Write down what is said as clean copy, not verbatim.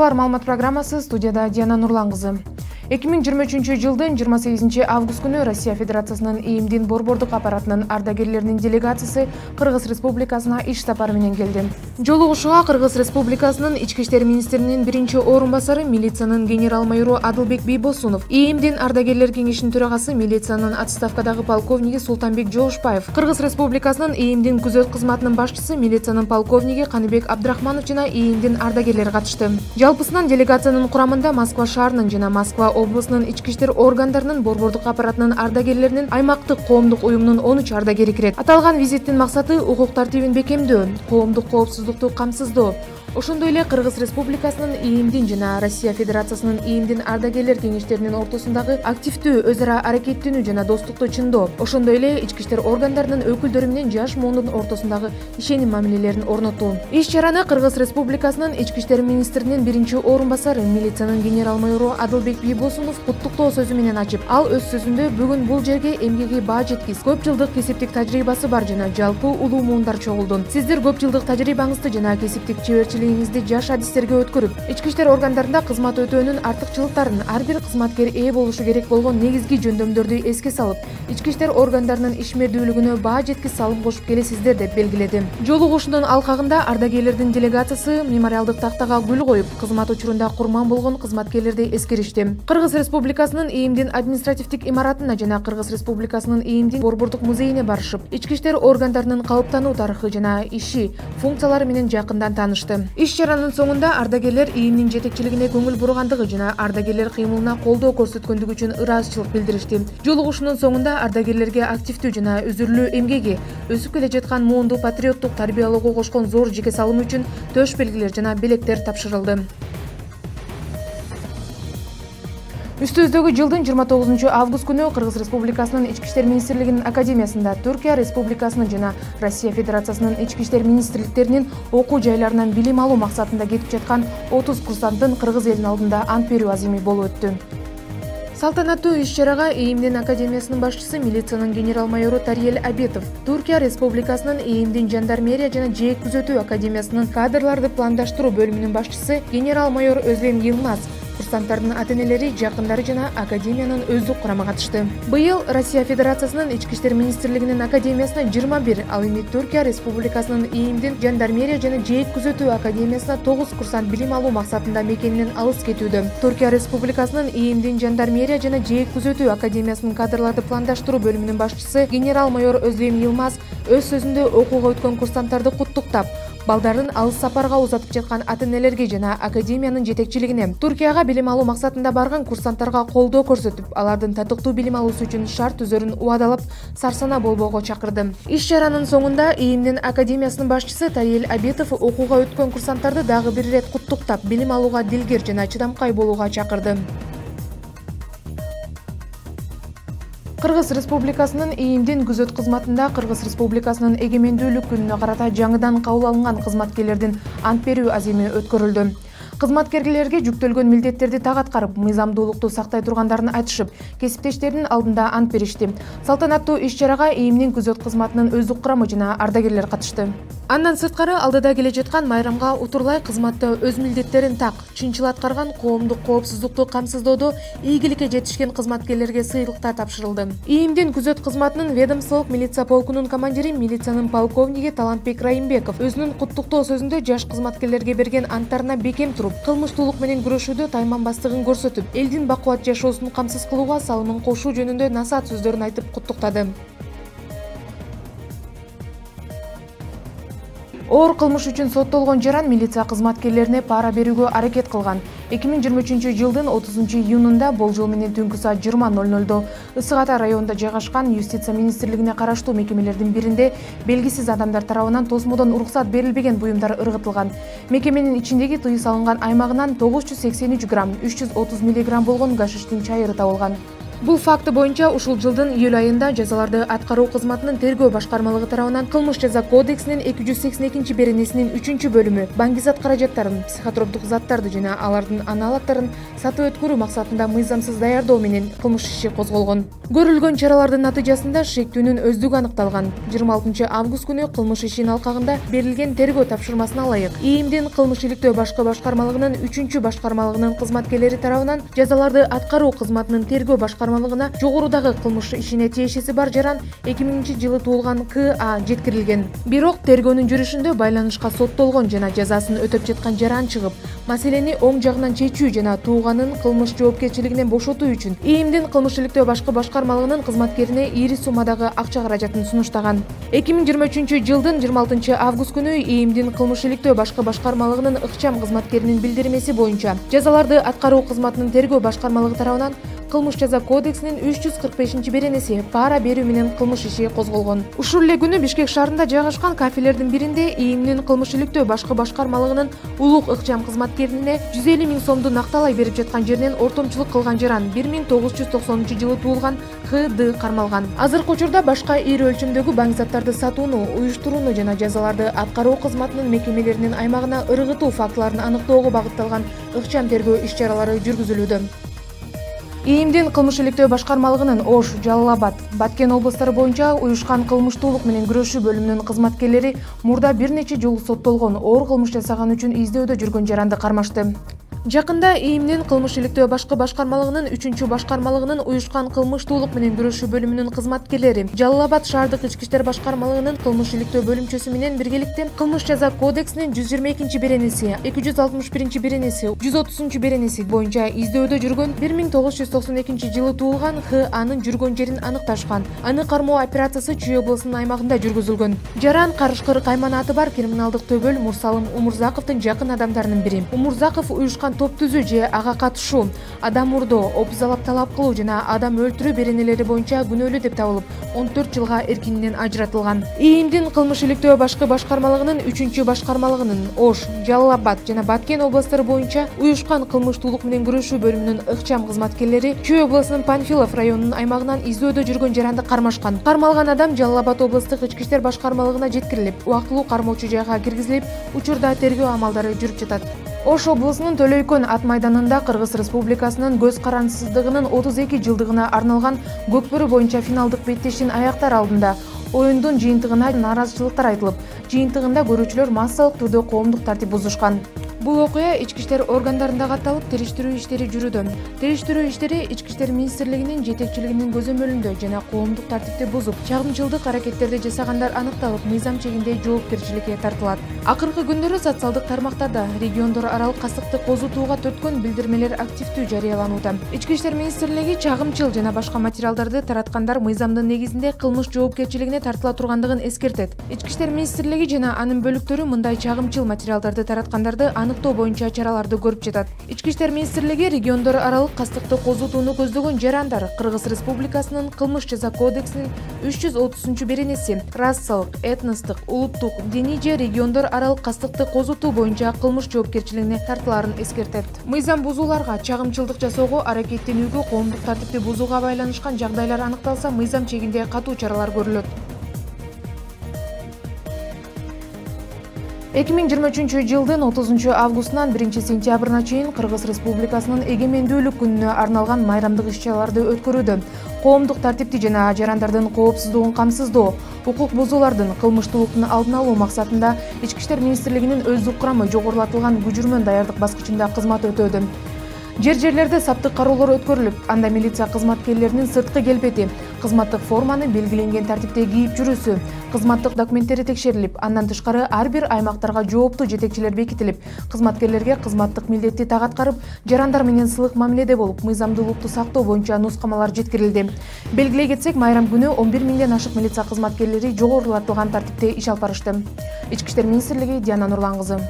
Чаралар маалымат программасы, студияда Диана Нурлан кызы. 2023 жылдын 28 август күнү Россия Федерациясынын ИИМдин борбордук аппаратынын ардагерлеринин делегациясы Кыргыз Республикасына иш сапары менен келди. Жолугушууга Кыргыз Республикасынын ички иштер министринин биринчи орун басары милициянын генерал-майору Адылбек Бийбосунов, ИИМдин ардагерлер кеңешинин төрагасы милициянын отставкадагы полковниги Султанбек Жолушбаев, Кыргыз Республикасынын ИИМдин күзөт кызматынын башчысы милициянын полковниги Каныбек Абдрахманов жана ИИМдин ардагерлери катышты. Жалпысынан делегациянын курамында Москва шаарынын жана Москва облусунун ички иштер органдарынын борбордук аппаратынын ардагерлеринин аймактык коомдук уюмунун 13 ардагери кирет. Аталган визиттин максаты укук тартибин бекемдөө, коомдук коопсуздукту камсыздоо. Ошондой эле Кыргыз Республикасынын ИИМдин жана Россия Федерациясынын ИИМдин ардагерлер кеңештеринин ортосундагы активдүү өз ара аракеттенүү жана достукту чындоо. Ошондой эле ички иштер органдарынын өкүлдөрү менен жаш муундун ортосундагы ишеним мамилелерин орнотуу. Иш чараны Кыргыз Республикасынын ички иштер министринин биринчи орун басары милициянын генерал-майору Адылбек Бийбосунов куттуктоо сөзү менен ачып, ал өз сөзүндө бүгүн бул жерге эмгеги баа жеткис, көп жылдык кесиптик тажрыйбасы бар жана жалпы улуу муундар чогулду. Сиздер көп жылдык тажрыйбаңызды жана кесиптик чеберчилигиңизди жаш адистерге өткөрүп, ички иштер органдарында кызмат өтөөнүн артыкчылыктарын, ар бир кызматкер ээ болушу керек болгон негизги жөндөмдөрдү эске салып, ички иштер органдарынын ишмердүүлүгүнө баа жеткис салым кошуп келесиздер деп белгиледи. Жолугушуунун алкагында ардагерлердин делегациясы мемориалдык тактага гүл коюп, кызмат учурунда курман болгон кызматкерлерди эскеришти. Кыргыз Республикасынын ИИМдин административдик имаратына жана Кыргыз Республикасынын ИИМдин борбордук музейине барышып, ички иштер органдарынын калыптануу тарыхы жана иши, функциялары менен жакындан таанышты. Иш чаранын соңунда ардагерлер ИИМдин жетекчилигине көңүл бургандыгы жана ардагерлер кыймылына колдоо көрсөткөндүгү үчүн ыраазычылык билдиришти. Жолугушуунун соңунда ардагерлерге активдүү жана үзүрлүү эмгеги, өсүп келе жаткан муунду патриоттук тарбиялоого кошкон зор жеке салымы үчүн төш белгилер жана белектер тапшырылды. Үстүбүздөгү жылдын 29 август күнү Кыргыз Республикасынын ички иштер министрлигинин академиясында Түркия Республикасынын жана Россия Федерациясынын ички иштер министрликтеринин окуу жайларынан билим алуу максатында кетип жаткан 30 курсанттын кыргыз элинин алдында ант берүү азими болуп өттү. Салтанаттуу иш-чарага ИИМдин академиясынын башчысы милициянын генерал-майору Тариел Абетов, Түркия Республикасынын ИИМдин жандармерия жана жээк күзөтүү академиясынын кадрларды пландаштыруу бөлүмүнүн башчысы генерал-майор Өзлем Йылмаз, курсанттардын ата-энелери, жакындары жана академиянын өздүк курамы катышты. Быйыл Россия Федерациясынын ички иштер министрлигинин академиясына 21, ал эми Түркия Республикасынын ИИМдин жандармерия жана жээк күзөтүү академиясына 9 курсант билим алуу максатында мекенинен алыс кетүүдө. Түркия Республикасынын ИИМдин жандармерия жана жээк күзөтүү академиясынын кадрларды пландаштыруу бөлүмүнүн башчысы генерал-майор Өзлем Йылмаз өз сөзүндө окууга өткөн курсанттарды куттуктап, балдарын алыс сапарга узатып жаткан ата-энелерге жана академиянын жетекчилигине Түркияга билим алуу максатында барган курсанттарга колдоо көрсөтүп, алардын татыктуу билим алуусу үчүн шарт түзөрүн убадалап, сарсана болбоого чакырды. Иш чаранын соңунда ИИМдин академиясынын башчысы Тариел Абетов окууга өткөн курсанттарды дагы бир ирет куттуктап, билим алууга дилгер жана чыдамкай болууга чакырды. Кыргыз Республикасынын ИИМдин күзөт кызматында Кыргыз Республикасынын эгемендүүлүк күнүнө карата жаңыдан кабыл алынган кызматкерлердин ант берүү азими өткөрүлдү. Кызматкерлерге жүктөлгөн милдеттерди так аткарып, мыйзамдуулукту сактай тургандарын айтышып, кесиптештеринин алдында ант беришти. Салтанаттуу иш-чарага ИИМдин күзөт кызматынын өздүк курамы жана ардагерлер катышты. Андан сырткары алдыда келе жаткан майрамга утурлай кызматта өз милдеттерин так, чынчыл аткарган, коомдук коопсуздукту камсыздоодо ийгиликке жетишкен кызматкерлерге сыйлыктар тапшырылды. ИИМдин күзөт кызматынын ведомстволук милиция полкунун командири милициянын полковниги Талантбек Райымбеков өзүнүн куттуктоо сөзүндө жаш кызматкерлерге берген анттарына бекем туруп, кылмыштуулук менен күрөшүүдө тайманбастыгын көрсөтүп, элдин бакубат жашоосун камсыз кылууга салымын кошуу жөнүндө насаат сөздөрүн айтып куттуктады. Оор кылмыш үчүн соттолгон жаран милиция кызматкерлерине пара берүүгө аракет кылган. 2023 жылдын 30 июнунда болжол менен түнкү саат 20:00 Ысык Ата районунда жайгашкан Юстиция министрлигине караштуу мекемелердин биринде белгисиз адамдар тарабынан тосмодон уруксат берилбеген буюмдар ыргытылган. Мекеменин ичиндеги тыюу салынган аймагынан 983 грамм, 330 миллиграмм болгон гашиштин чайыры табылган. Бул факты боюнча ушул жылдын июль айында жазаларды аткаруу кызматынын тергөө башкармалыгы тарабынан кылмыш жаза кодексинин 282 беренесинин 3-бөлүмү баңгизат каражаттарын, психотроптук заттарды жана алардын аналогдорун сатып өткөрүү максатында мыйзамсыз даярдоо менен кылмыш иши козголгон. Көрүлгөн чаралардын натыйжасында шектүүнүн өздүгү аныкталган. 26 август күнү кылмыш ишинин алкагында берилген тергөө тапшырмасына ылайык ИИМдин кылмыш иликтөө башкы башкармалыгынын 3-башкармалыгынын кызматкерлери тарабынан жазаларды аткаруу кызматынын тергөө башкармалыгына жогорудагы кылмыш ишине тиешеси бар жаран 2000-жылы туулган К.А. жеткирилген. Бирок тергөөнүн жүрүшүндө байланышка соттолгон жана жазасын өтөп жаткан жаран чыгып, маселени оң жагынан чечүү жана тууганын кылмыш жоопкерчилигинен бошотуу үчүн ИИМдин кылмыш иликтөө башкы башкармалыгынын кызматкерине ири суммадагы акча каражатын сунуштаган. 2023-жылдын 26 август күнү ИИМдин кылмыш иликтөө башкы башкармалыгынын ыкчам кызматкеринин билдирмеси боюнча жазаларды аткаруу кызматынын тергөө башкармалыгы тарабынан кылмыш жаза кодексинин 345-беренеси пара берүү менен кылмыш иши козголгон. Ушул эле күнү Бишкек шаарында жайгашкан кафелердин биринде ИИМдин кылмыш иликтөө башкы башкармалыгынын улук ыкчам кызматкерине 150 000 сомду накталай берип жаткан жеринен ортомчулук кылган жаран 1990-жылы туулган Х.Д. кармалган. Азыркы учурда башка ири өлчөмдөгү баңгизаттарды сатууну, уюштурууну жана жазаларды аткаруу кызматынын мекемелеринин аймагына ыргытуу фактыларын аныктоого багытталган ыкчам тергөө иш-чаралары жүргүзүлүүдө. ИИМдин кылмыш иликтөө башкармалыгынын Ош, Жалал Абад, Баткен облустары боюнча уюшкан кылмыштуулук менен күрөшүү бөлүмүнүн кызматкерлери мурда бир нече жолу соттолгон, оор кылмыш жасаган үчүн издөөдө жүргөн жаранды кармашты. Жакында ИИМдин кылмыш иликтөө башкы башкармалыгынын 3-башкармалыгынын уюшкан кылмыштуулук менен күрөшүү бөлүмүнүн кызматкерлери Жалал Абад шаардык ички иштер башкармалыгынын кылмыш иликтөө бөлүмчөсү менен биргеликте кылмыш жаза кодексинин 122-беренеси, 261-беренеси, 130-беренеси боюнча издөөдө жүргөн 1992-жылы туулган Х.А.нын жүргөн жерин аныкташкан. Аны кармоо операциясы Чүй облусунун аймагында жүргүзүлгөн. Жаран Карышкыр кайманаты бар криминалдык төбөл Мурсалым Умурзаковдун жакын адамдарынын бири. Умурзаков уюшкан топ түзүү же ага катышуу, адам урдоо, опузалап талап кылуу жана адам өлтүрүү беренелери боюнча күнөөлүү деп табылып, 14 жылга эркининен ажыратылган. ИИМдин кылмыш иликтөө башкы башкармалыгынын 3-башкармалыгынын Ош, Жалал Абад жана Баткен облустары боюнча уюшкан кылмыштуулук менен күрөшүү бөлүмүнүн ыкчам кызматкерлери Чүй облусунун Панфилов районунун аймагынан издөөдө жүргөн жаранды кармашкан. Кармалган адам Жалал Абад облустук ички иштер башкармалыгына жеткирилип, убактылуу кармоочу жайга киргизилип, учурда тергөө амалдары жүрүп жатат. Ош облусунун Төлөйкөн ат майданында Кыргыз Республикасынын көз карансыздыгынын 32 жылдыгына арналган көкбөрү боюнча финалдык беттештин аяктар алдында оюндун жыйынтыгына наразычылыктар айтылып, жыйынтыгында көрүүчүлөр массалык түрдө коомдук тартип бузушкан. Бул окуя ички иштер органдарында катталып, териштирүү иштери жүрүүдө. Териштирүү иштери Ички иштер министрлигинин жетекчилигинин көзөмөлүндө жана коомдук тартипти бузуп, чагымчылдык аракеттерди жасагандар аныкталып, мыйзам чегинде жоопкерчиликке тартылат. Акыркы күндөрү социалдык тармактарда региондор аралык кастыкты козутууга төрткөн билдирмелер активдүү жарыяланууда. Ички иштер министрлиги чагымчыл жана башка материалдарды тараткандар мыйзамдын негизинде кылмыш жоопкерчилигине тартыла тургандыгын эскертет. Ички иштер министрлиги жана анын бөлүктөрү мындай чагымчыл материалдарды тараткандарды аныктоо боюнча чараларды көрүп жатат. Ички иштер министрлиги региондор аралык кастыкты козутууну көздөгөн жарандар Кыргыз Республикасынын кылмыш жаза кодексинин 330-беренеси расалык, этностук, улуттук, диний же региондор аралык кастыкты козутуу боюнча кылмыш жоопкерчилигине тартылаарын эскертет. Мыйзам бузууларга, чагымчылдык жасоого, аракеттенүүгө, коомдук тартипти бузууга байланышкан жагдайлар аныкталса, мыйзам чегинде катуу чаралар көрүлөт. 2023-жылдын 30 августунан 1 сентябрына чейин Кыргыз Республикасынын эгемендүүлүк күнүнө арналган майрамдык иш-чараларды өткөрүүдө коомдук тартипти жана жарандардын коопсуздугун камсыздоо, укук бузуулардын, кылмыштуулуктун алдын алуу максатында Ички иштер министрлигинин өздүк курамы жогорулатылган күжүрмөн даярдык баскычында кызмат өтөөдө. Жер-жерлерде саптык кароолор өткөрүлүп, анда милиция кызматкерлеринин сырткы келбети, кызматтык форманы белгиленген тартипте кийип жүрүүсү, кызматтык документтери текшерилип, андан тышкары ар бир аймактарга жооптуу жетекчилер бекитилип, кызматкерлерге кызматтык милдетти так аткарып, жарандар менен сылык мамиледе болуп, мыйзамдуулукту сактоо боюнча нускамалар жеткирилди. Белгилей кетсек, майрам күнү 11 000ден ашык милиция кызматкерлери жогорулатылган тартипте иш алып барышты. Ички иштер министрлиги, Диана Нурлан кызы.